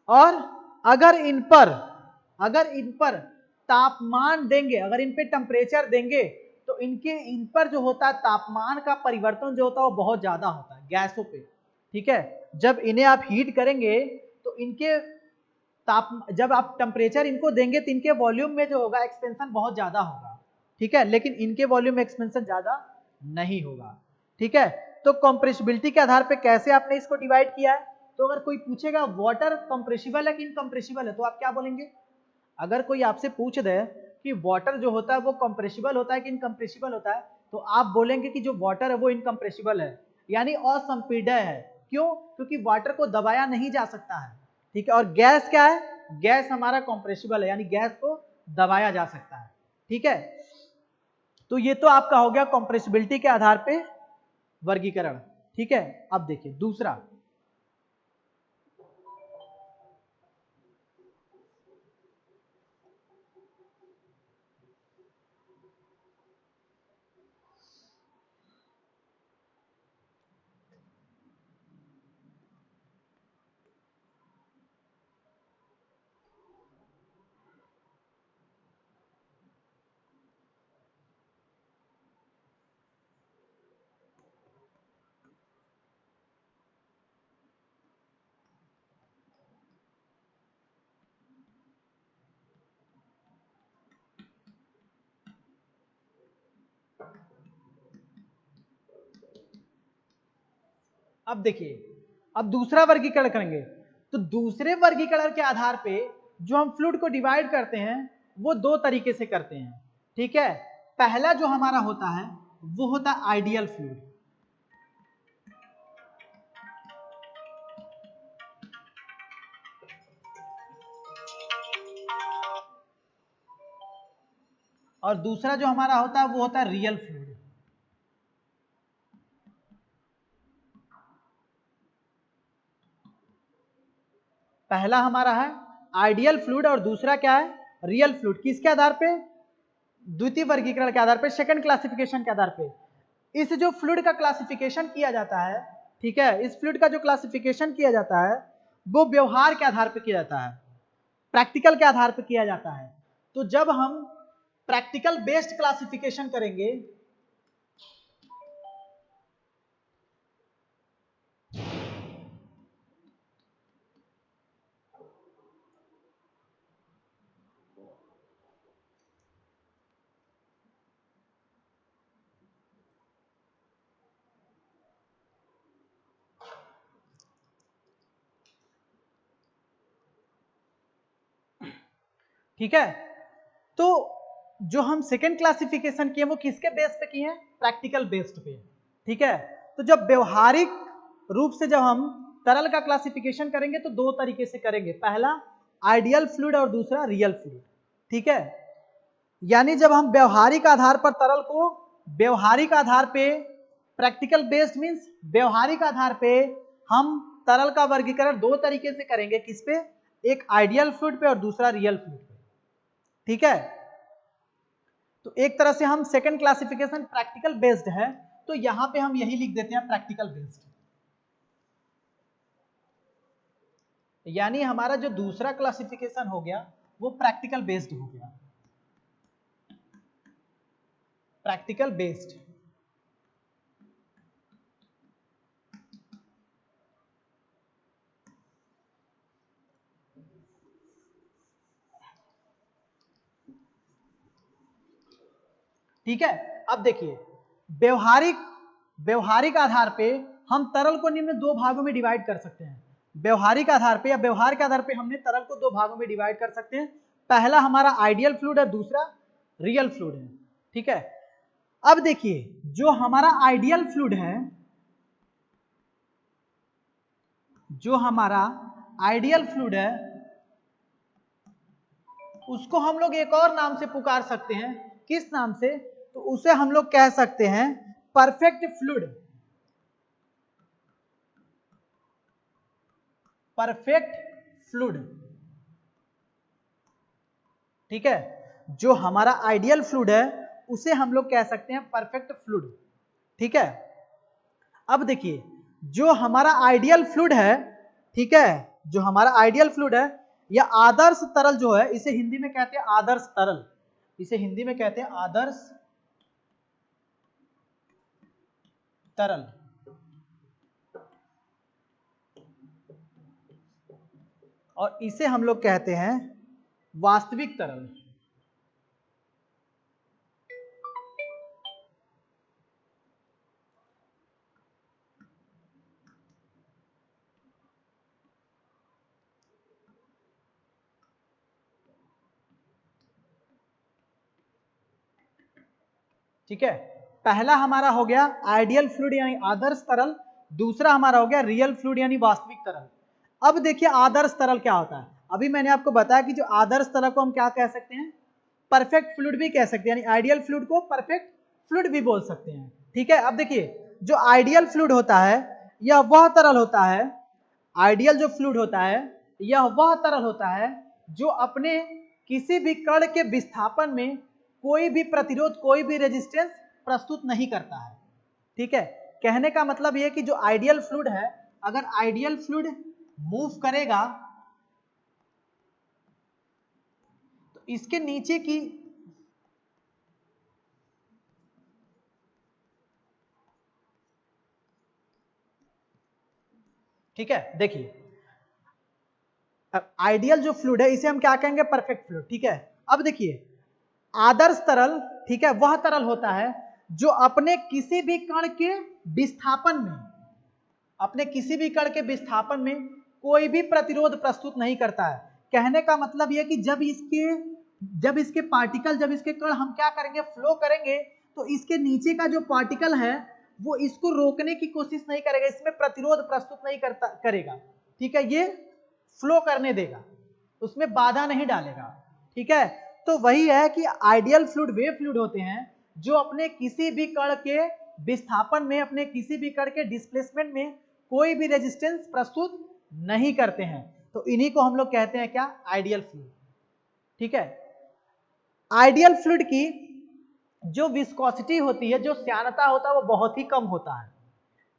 और अगर इन पर तापमान देंगे, अगर इन पे टेम्परेचर देंगे तो इन पर जो होता है तापमान का परिवर्तन जो होता है वो बहुत ज्यादा होता है गैसों पे। ठीक है, जब इन्हें आप हीट करेंगे तो इनके जब आप टेम्परेचर इनको देंगे तो इनके वॉल्यूम में जो होगा एक्सपेंशन बहुत ज्यादा होगा। ठीक है, लेकिन इनके वॉल्यूम एक्सपेंशन ज्यादा नहीं होगा। ठीक है, तो कंप्रेसिबिलिटी के आधार पे कैसे आपने इसको डिवाइड किया है? तो अगर कोई पूछेगा वाटर कंप्रेसिबल है कि इनकम्प्रेसिबल है, तो आप क्या बोलेंगे? अगर कोई आपसे पूछ दे कि वाटर जो होता है वो कंप्रेसिबल होता है कि इनकम्प्रेसिबल होता है, तो आप बोलेंगे कि जो वाटर है वो इनकम्प्रेसिबल है, यानी असंपीड्य है। क्यों? क्योंकि वाटर को दबाया नहीं जा सकता है। ठीक है, और गैस क्या है? गैस हमारा कंप्रेसिबल है, यानी गैस को दबाया जा सकता है। ठीक है, तो ये तो आपका हो गया कंप्रेसिबिलिटी के आधार पे वर्गीकरण। ठीक है, अब देखिए दूसरा, अब देखिए, अब दूसरा वर्गीकरण करेंगे। तो दूसरे वर्गीकरण के आधार पे जो हम फ्लूइड को डिवाइड करते हैं वो दो तरीके से करते हैं। ठीक है, पहला जो हमारा होता है वो होता है आइडियल फ्लूइड। और दूसरा जो हमारा होता है वो होता है रियल फ्लूइड। पहला हमारा है आइडियल फ्लूइड और दूसरा क्या है? Real fluid. किसके आधार पे? द्वितीय वर्गीकरण के आधार पे, सेकंड क्लासिफिकेशन के आधार पे। इस जो फ्लूइड का क्लासिफिकेशन किया जाता है, ठीक है, इस फ्लूइड का जो क्लासिफिकेशन किया जाता है वो व्यवहार के आधार पर किया जाता है, प्रैक्टिकल के आधार पर किया जाता है। तो जब हम प्रैक्टिकल बेस्ड क्लासिफिकेशन करेंगे, ठीक है, तो जो हम सेकेंड क्लासिफिकेशन किए वो किसके बेस पे किए हैं? प्रैक्टिकल बेस्ड पे। ठीक है, तो जब व्यवहारिक रूप से जब हम तरल का क्लासिफिकेशन करेंगे तो दो तरीके से करेंगे, पहला आइडियल फ्लूइड और दूसरा रियल फ्लूइड। ठीक है, यानी जब हम व्यवहारिक आधार पर तरल को, व्यवहारिक आधार पे, प्रैक्टिकल बेस्ड मींस व्यवहारिक आधार पे हम तरल का वर्गीकरण दो तरीके से करेंगे। किस पे? एक आइडियल फ्लूइड पे और दूसरा रियल फ्लूइड पे। ठीक है, तो एक तरह से हम सेकंड क्लासिफिकेशन प्रैक्टिकल बेस्ड है, तो यहां पे हम यही लिख देते हैं प्रैक्टिकल बेस्ड। यानी हमारा जो दूसरा क्लासिफिकेशन हो गया वो प्रैक्टिकल बेस्ड हो गया, प्रैक्टिकल बेस्ड। ठीक है, अब देखिए व्यवहारिक, व्यवहारिक आधार पे हम तरल को निम्न दो भागों में डिवाइड कर सकते हैं। व्यवहारिक आधार पे या व्यवहार के आधार पे हमने तरल को दो भागों में डिवाइड कर सकते हैं। पहला हमारा आइडियल फ्लूइड है, दूसरा रियल फ्लूइड है। ठीक है, अब देखिए जो हमारा आइडियल फ्लूइड है, जो हमारा आइडियल फ्लूइड है उसको हम लोग एक और नाम से पुकार सकते हैं। किस नाम से? तो उसे हम लोग कह सकते हैं परफेक्ट फ्लूइड। Perfect fluid. ठीक है, जो हमारा आइडियल फ्लूइड है उसे हम लोग कह सकते हैं परफेक्ट फ्लूइड। ठीक है, अब देखिए जो हमारा आइडियल फ्लूइड है, ठीक है, जो हमारा आइडियल फ्लूइड है या आदर्श तरल जो है, इसे हिंदी में कहते हैं आदर्श तरल, इसे हिंदी में कहते हैं आदर्श तरल। और इसे हम लोग कहते हैं वास्तविक तरल। ठीक है, पहला हमारा हो गया आइडियल फ्लूइड यानी आदर्श तरल, दूसरा हमारा हो गया रियल फ्लूइड यानी वास्तविक तरल। अब देखिए आदर्श तरल क्या होता है। अभी मैंने आपको बताया कि जो आदर्श तरल को हम क्या कह सकते हैं, परफेक्ट फ्लूइड भी कह सकते हैं, यानी आइडियल फ्लूइड को परफेक्ट फ्लूइड भी बोल सकते हैं। ठीक है, अब देखिए जो आइडियल फ्लूइड होता है यह वह तरल होता है, आइडियल जो फ्लूइड होता है यह वह तरल होता है जो अपने किसी भी कण के विस्थापन में कोई भी प्रतिरोध, कोई भी रेजिस्टेंस प्रस्तुत नहीं करता है। ठीक है, कहने का मतलब यह कि जो आइडियल फ्लूइड है, अगर आइडियल फ्लूइड मूव करेगा तो इसके नीचे की ठीक है, देखिए आइडियल जो फ्लूइड है इसे हम क्या कहेंगे, परफेक्ट फ्लूइड। ठीक है, अब देखिए आदर्श तरल, ठीक है, वह तरल होता है जो अपने किसी भी कण के विस्थापन में, अपने किसी भी कण के विस्थापन में कोई भी प्रतिरोध प्रस्तुत नहीं करता है। कहने का मतलब यह कि जब इसके पार्टिकल, जब इसके कण हम क्या करेंगे, फ्लो करेंगे, तो इसके नीचे का जो पार्टिकल है वो इसको रोकने की कोशिश नहीं करेगा, इसमें प्रतिरोध प्रस्तुत नहीं करेगा। ठीक है, ये फ्लो करने देगा, उसमें बाधा नहीं डालेगा। ठीक है, तो वही है कि आइडियल फ्लूइड वे फ्लूइड होते हैं जो अपने किसी भी कण के विस्थापन में, अपने किसी भी कण के डिस्प्लेसमेंट में कोई भी रेजिस्टेंस प्रस्तुत नहीं करते हैं। तो इन्हीं को हम लोग कहते हैं क्या, आइडियल फ्लूइड। ठीक है, आइडियल फ्लूइड की जो विस्कोसिटी होती है, जो श्यानता होता है, वो बहुत ही कम होता है।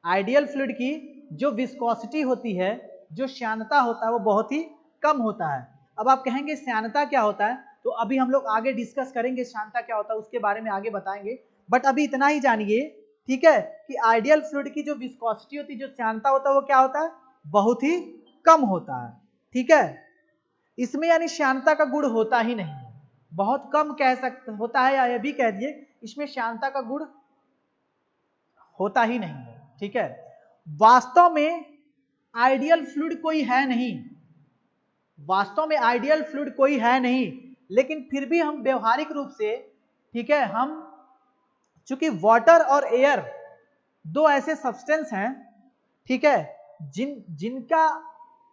आइडियल फ्लूइड की जो विस्कोसिटी होती है, जो श्यानता होता है, वो बहुत ही कम होता है। अब आप कहेंगे श्यानता क्या होता है, तो अभी हम लोग आगे डिस्कस करेंगे श्यानता क्या होता है, उसके बारे में आगे बताएंगे। बट अभी इतना ही जानिए, ठीक है, कि आइडियल फ्लूइड की जो विस्कोसिटी होती है, जो श्यानता होता है, वो क्या होता है, बहुत ही कम होता है। ठीक है, इसमें यानी श्यानता का गुण होता ही नहीं है, बहुत कम कह सकते होता है, या यह भी कह दिए इसमें श्यानता का गुण होता ही नहीं है। ठीक है, वास्तव में आइडियल फ्लूइड कोई है नहीं, वास्तव में आइडियल फ्लूइड कोई है नहीं, लेकिन फिर भी हम व्यवहारिक रूप से, ठीक है, हम चूंकि वाटर और एयर दो ऐसे सब्सटेंस हैं, ठीक है, जिनका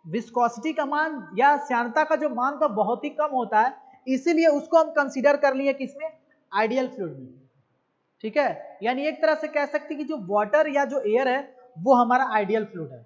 विस्कोसिटी का मान या श्यानता का जो मान तो बहुत ही कम होता है, इसीलिए उसको हम कंसीडर कर लिए किसमें, आइडियल फ्लूइड में। ठीक है, यानी एक तरह से कह सकते हैं कि जो वाटर या जो एयर है वो हमारा आइडियल फ्लूइड है।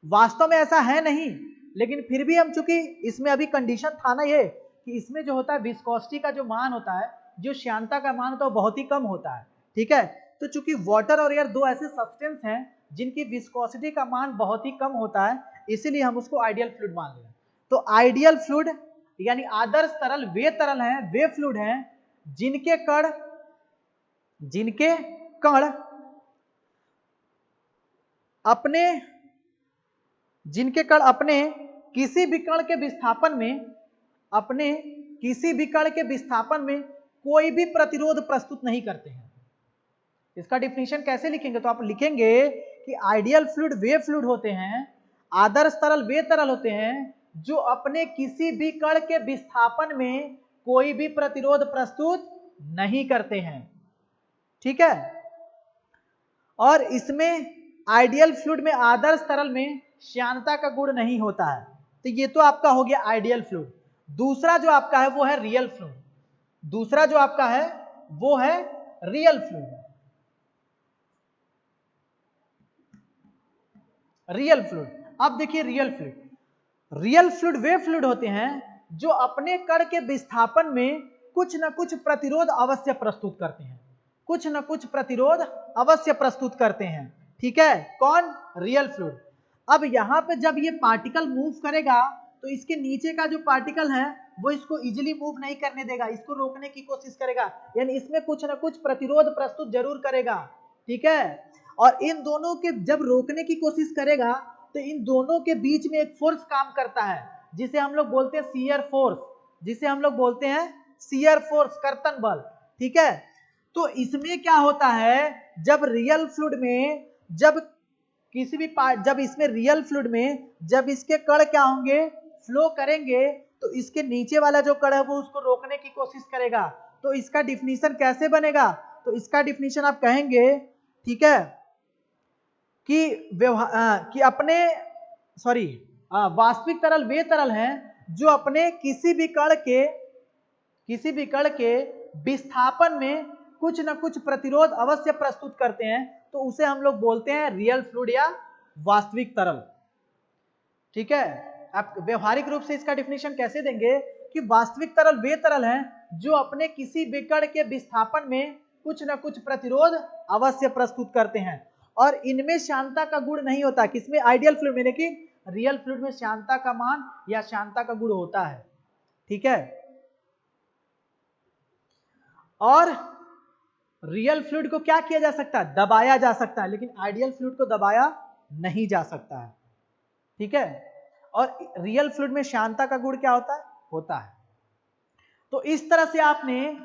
वास्तव में ऐसा है नहीं, लेकिन फिर भी हम, चूंकि इसमें अभी कंडीशन था ना ये कि इसमें जो होता है विस्कोसिटी का जो मान होता है, जो श्यानता का मान होता है, वो बहुत ही कम होता है। ठीक है, तो चूंकि वाटर और एयर दो ऐसे सब्सटेंस हैं जिनकी विस्कोसिटी का मान बहुत ही कम होता है, इसीलिए हम उसको आइडियल फ्लूइड मान लिया। तो आइडियल फ्लूइड यानी आदर्श तरल वे तरल हैं, वे फ्लूइड हैं जिनके कण अपने किसी भी कण के विस्थापन में, अपने किसी भी कण के विस्थापन में कोई भी प्रतिरोध प्रस्तुत नहीं करते हैं। इसका डिफिनीशन कैसे लिखेंगे, तो आप लिखेंगे कि आइडियल फ्लूइड वे फ्लूइड होते हैं, आदर्श तरल वे तरल होते हैं जो अपने किसी भी कण के विस्थापन में कोई भी प्रतिरोध प्रस्तुत नहीं करते हैं। ठीक है, और इसमें आइडियल फ्लूइड में, आदर्श तरल में श्यानता का गुण नहीं होता है। तो ये तो आपका हो गया आइडियल फ्लूइड। दूसरा जो आपका है वो है रियल फ्लूइड, दूसरा जो आपका है वो है रियल फ्लूइड। रियल फ्लूइड, अब देखिए रियल फ्लूइड वे फ्लूइड होते हैं जो अपने कण के विस्थापन में कुछ न कुछ प्रतिरोध अवश्य प्रस्तुत करते हैं, कुछ न कुछ प्रतिरोध अवश्य प्रस्तुत करते हैं। ठीक है, कौन, रियल फ्लूइड। अब यहां पे जब ये पार्टिकल मूव करेगा तो इसके नीचे का जो पार्टिकल है वो इसको इजीली मूव नहीं करने देगा, इसको रोकने की कोशिश करेगा, यानी इसमें कुछ न कुछ प्रतिरोध प्रस्तुत जरूर करेगा। ठीक है, और इन दोनों के जब रोकने की कोशिश करेगा तो इन दोनों के बीच में एक फोर्स काम करता है जिसे हम लोग बोलते हैं शियर फोर्स, जिसे हम लोग बोलते हैं शियर फोर्स, कर्तन बल। ठीक है, तो इसमें क्या होता है, जब रियल फ्लूइड में, जब किसी भी जब इसमें रियल फ्लूइड में जब इसके कण क्या होंगे, फ्लो करेंगे, तो इसके नीचे वाला जो कण है वो उसको रोकने की कोशिश करेगा। तो इसका डिफिनीशन कैसे बनेगा, तो इसका डिफिनीशन आप कहेंगे, ठीक है, कि अपने वास्तविक तरल वे तरल हैं जो अपने किसी भी कण के विस्थापन में कुछ न कुछ प्रतिरोध अवश्य प्रस्तुत करते हैं, तो उसे हम लोग बोलते हैं रियल फ्लूइड या वास्तविक तरल। ठीक है, आप व्यवहारिक रूप से इसका डिफिनीशन कैसे देंगे कि वास्तविक तरल वे तरल हैं जो अपने किसी भी कण के विस्थापन में कुछ न कुछ प्रतिरोध अवश्य प्रस्तुत करते हैं और इनमें शांता का गुण नहीं होता। किसमें? आइडियल फ्लूइड में, लेकिन रियल फ्लूइड में शांता का मान या शांता का गुण होता है। ठीक है, और रियल फ्लूइड को क्या किया जा सकता है? दबाया जा सकता है, लेकिन आइडियल फ्लूइड को दबाया नहीं जा सकता है। ठीक है, और रियल फ्लूइड में शांता का गुण क्या होता है? होता है। तो इस तरह से आपने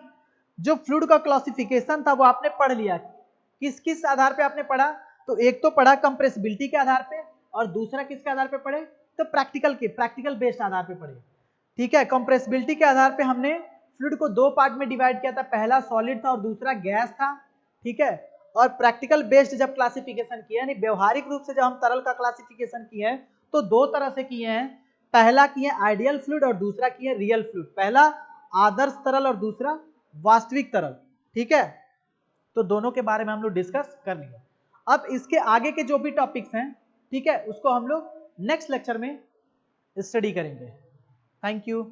जो फ्लूइड का क्लासिफिकेशन था वो आपने पढ़ लिया। किस किस आधार पे आपने पढ़ा? तो एक तो पढ़ा कंप्रेसिबिलिटी के आधार पे, और दूसरा किसके आधार पे पढ़े? तो प्रैक्टिकल बेस्ड आधार पे पढ़े। ठीक है, कंप्रेसिबिलिटी के आधार पे हमने फ्लूइड को दो पार्ट में डिवाइड किया था, पहला सॉलिड था और दूसरा गैस था। ठीक है, और प्रैक्टिकल बेस्ड जब क्लासिफिकेशन किया, यानी व्यवहारिक रूप से जब हम तरल का क्लासिफिकेशन किए हैं तो दो तरह से किए हैं। पहला किए आइडियल फ्लूइड और दूसरा किए रियल फ्लूइड। पहला आदर्श तरल और दूसरा वास्तविक तरल। ठीक है, तो दोनों के बारे में हम लोग डिस्कस कर लिए। अब इसके आगे के जो भी टॉपिक्स हैं, ठीक है, उसको हम लोग नेक्स्ट लेक्चर में स्टडी करेंगे। Thank you.